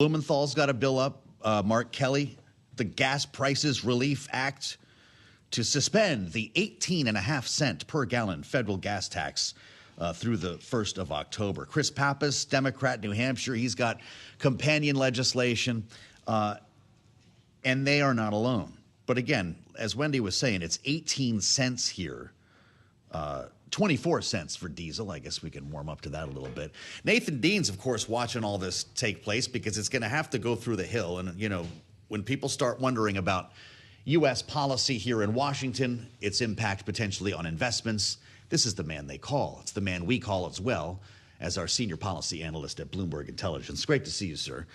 Blumenthal's got a bill up. Mark Kelly, the Gas Prices Relief Act to suspend the 18.5-cent per gallon federal gas tax through the 1st of October. Chris Pappas, Democrat, New Hampshire, he's got companion legislation, and they are not alone. But again, as Wendy was saying, it's 18 cents here, 24 cents for diesel. I guess we can warm up to that a little bit. Nathan Dean's, of course, watching all this take place because it's going to have to go through the Hill. And, you know, when people start wondering about U.S. policy here in Washington, its impact potentially on investments, this is the man they call. It's the man we call as well as our senior policy analyst at Bloomberg Intelligence. Great to see you, sir.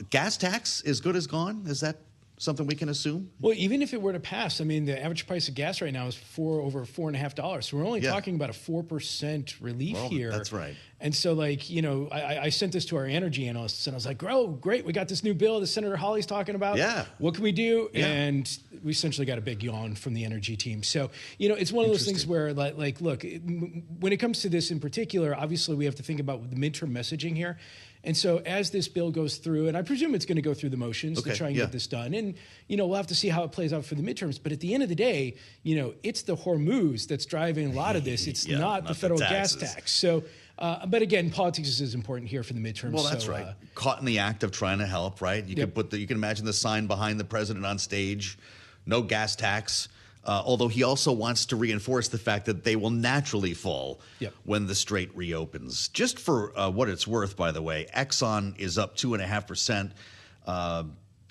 Gas tax as good as gone? Is that something we can assume? Well, even if it were to pass, I mean, the average price of gas right now is over $4.50. So we're only talking about a 4% relief here. That's right. And so, like, you know, I sent this to our energy analysts, and I was like, "Oh, great, we got this new bill that Senator Hawley's talking about. Yeah. What can we do?" Yeah. And we essentially got a big yawn from the energy team. So, you know, it's one of those things where, like, look, when it comes to this in particular, obviously we have to think about the midterm messaging here. And so as this bill goes through, and I presume it's going to go through the motions to try and get this done. And, you know, we'll have to see how it plays out for the midterms. But at the end of the day, you know, it's the Hormuz that's driving a lot of this. It's not the federal gas tax. So, but again, politics is important here for the midterms. Well, that's right. Caught in the act of trying to help, right? You can imagine the sign behind the president on stage, no gas tax. Although he also wants to reinforce the fact that they will naturally fall when the strait reopens. Just for what it's worth, by the way, Exxon is up 2.5%,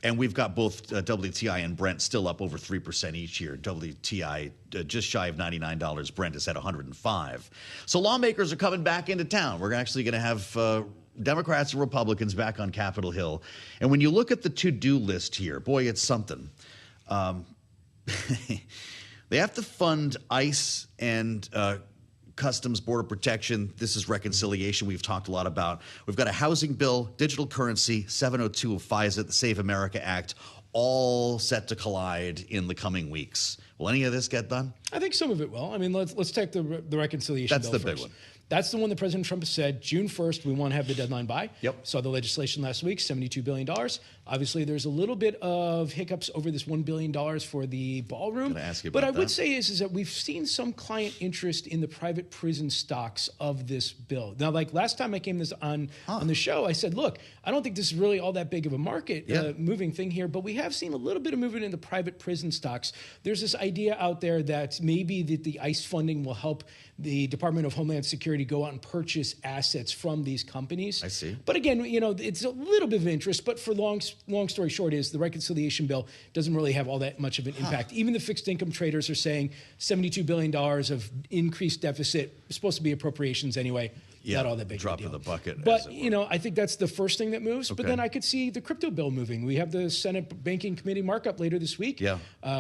and we've got both WTI and Brent still up over 3% each year. WTI just shy of $99. Brent is at 105. So lawmakers are coming back into town. We're actually going to have Democrats and Republicans back on Capitol Hill. And when you look at the to-do list here, boy, it's something. They have to fund ICE and Customs Border Protection. This is reconciliation we've talked a lot about. We've got a housing bill, digital currency, 702 of FISA, the Save America Act, all set to collide in the coming weeks. Will any of this get done? I think some of it will. I mean, let's take the reconciliation bill first. That's the big one. That's the one that President Trump has said, June 1st, we want to have the deadline by. Saw the legislation last week, $72 billion. Obviously, there's a little bit of hiccups over this $1 billion for the ballroom. Can I ask you about that? But I would say is that we've seen some client interest in the private prison stocks of this bill. Now, like last time I came on the show, I said, look, I don't think this is really all that big of a market moving thing here, but we have seen a little bit of movement in the private prison stocks. There's this idea out there that maybe the ICE funding will help the Department of Homeland Security go out and purchase assets from these companies. I see. But again, you know, it's a little bit of interest, but for long story short is the reconciliation bill doesn't really have all that much of an impact. Even the fixed income traders are saying $72 billion of increased deficit, supposed to be appropriations anyway. Not all that big drop of a deal. in the bucket. But, you know, I think that's the first thing that moves. But then I could see the crypto bill moving. We have the Senate Banking Committee markup later this week.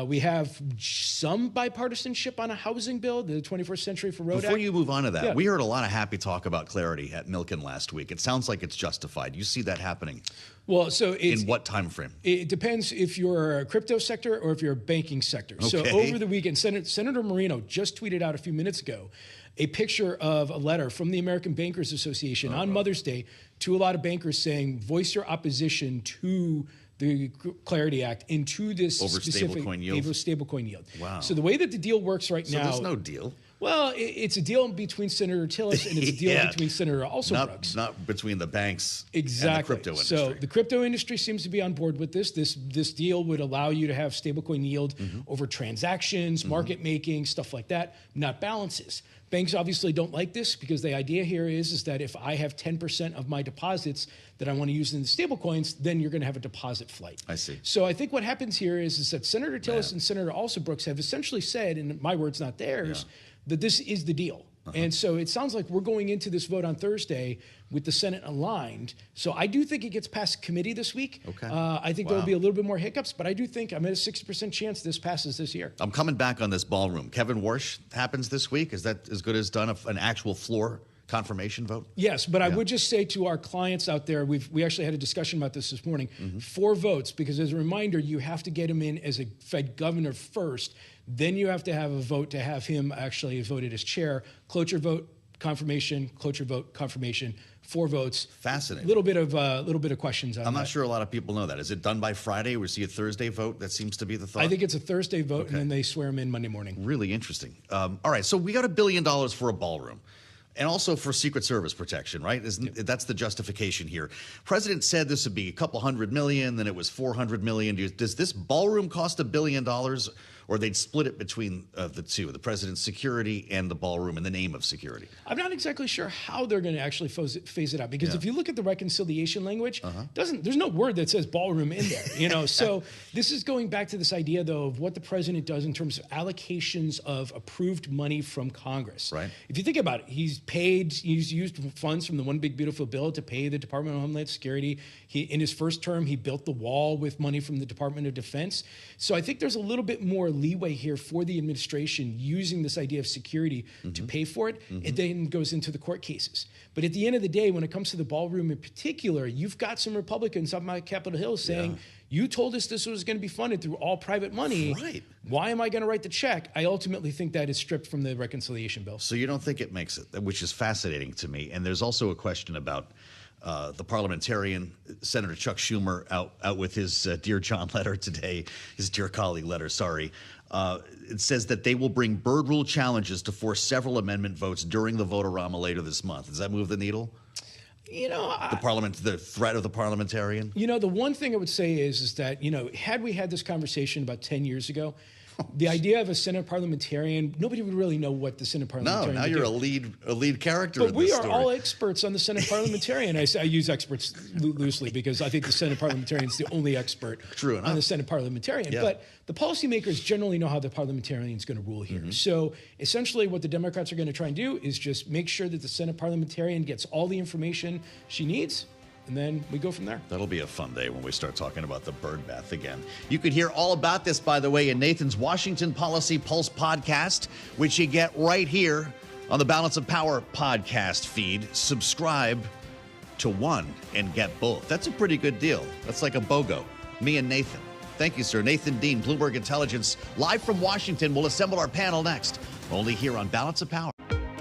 We have some bipartisanship on a housing bill, the 21st Century for Road Act. Before you move on to that, we heard a lot of happy talk about clarity at Milken last week. It sounds like it's justified. You see that happening? Well, so it's, in what time frame? It depends if you're a crypto sector or if you're a banking sector. So over the weekend, Senator Moreno just tweeted out a few minutes ago a picture of a letter from the American Bankers Association on Mother's Day to a lot of bankers saying, voice your opposition to the Clarity Act and to this specific stablecoin yield. Wow. So the way that the deal works right now. So there's no deal. Well, it's a deal between Senator Tillis and it's a deal between Senator Alsobrooks. Not between the banks and the crypto industry. So the crypto industry seems to be on board with this. This deal would allow you to have stablecoin yield over transactions, market making, stuff like that, not balances. Banks obviously don't like this because the idea here is that if I have 10% of my deposits that I want to use in the stablecoins, then you're going to have a deposit flight. I see. So I think what happens here is that Senator Tillis and Senator Alsobrooks have essentially said, and my words, not theirs, that this is the deal. And so it sounds like we're going into this vote on Thursday with the Senate aligned. So I do think it gets past committee this week. I think there'll be a little bit more hiccups, but I do think I'm at a 60% chance this passes this year. I'm coming back on this ballroom. Kevin Warsh happens this week. Is that as good as done, an actual floor confirmation vote? Yes, but I would just say to our clients out there, we actually had a discussion about this morning, 4 votes, because as a reminder, you have to get him in as a Fed governor first. Then you have to have a vote to have him actually voted as chair. Cloture vote, confirmation, cloture vote, confirmation. 4 votes. Fascinating. A little bit of questions on I'm that. not sure a lot of people know that. Is it done by Friday? We see a Thursday vote? That seems to be the thought. I think it's a Thursday vote, and then they swear him in Monday morning. Really interesting. All right, so we got $1 billion for a ballroom. And also for Secret Service protection, right? That's the justification here. President said this would be a couple $100 million, then it was $400 million. Does this ballroom cost $1 billion, or they'd split it between the two, the president's security and the ballroom in the name of security? I'm not exactly sure how they're going to actually phase it out, because if you look at the reconciliation language, there's no word that says ballroom in there. So this is going back to this idea, though, of what the president does in terms of allocations of approved money from Congress. Right. If you think about it, he's used funds from the One Big Beautiful Bill to pay the Department of Homeland Security. In his first term, he built the wall with money from the Department of Defense. So I think there's a little bit more leeway here for the administration using this idea of security to pay for it. It then goes into the court cases. But at the end of the day, when it comes to the ballroom in particular, you've got some Republicans up on Capitol Hill saying, you told us this was going to be funded through all private money. Right. Why am I going to write the check? I ultimately think that is stripped from the reconciliation bill. So you don't think it makes it, which is fascinating to me. And there's also a question about the parliamentarian, Senator Chuck Schumer, out with his Dear John letter today, his Dear Colleague letter, sorry. It says that they will bring bird rule challenges to force several amendment votes during the vote-a-rama later this month. Does that move the needle? The threat of the parliamentarian? The one thing I would say is that, had we had this conversation about 10 years ago, the idea of a Senate parliamentarian, nobody would really know what the Senate parliamentarian No, now you're a lead character in this we are story. all experts on the Senate parliamentarian. I use experts loosely because I think the Senate parliamentarian is the only expert on the Senate parliamentarian. Yeah. But the policymakers generally know how the parliamentarian is going to rule here. So essentially what the Democrats are going to try and do is just make sure that the Senate parliamentarian gets all the information she needs, and then we go from there. That'll be a fun day when we start talking about the bird bath again. You could hear all about this, by the way, in Nathan's Washington Policy Pulse podcast, which you get right here on the Balance of Power podcast feed. Subscribe to one and get both. That's a pretty good deal. That's like a BOGO. Me and Nathan. Thank you, sir. Nathan Dean, Bloomberg Intelligence, live from Washington. We'll assemble our panel next, only here on Balance of Power.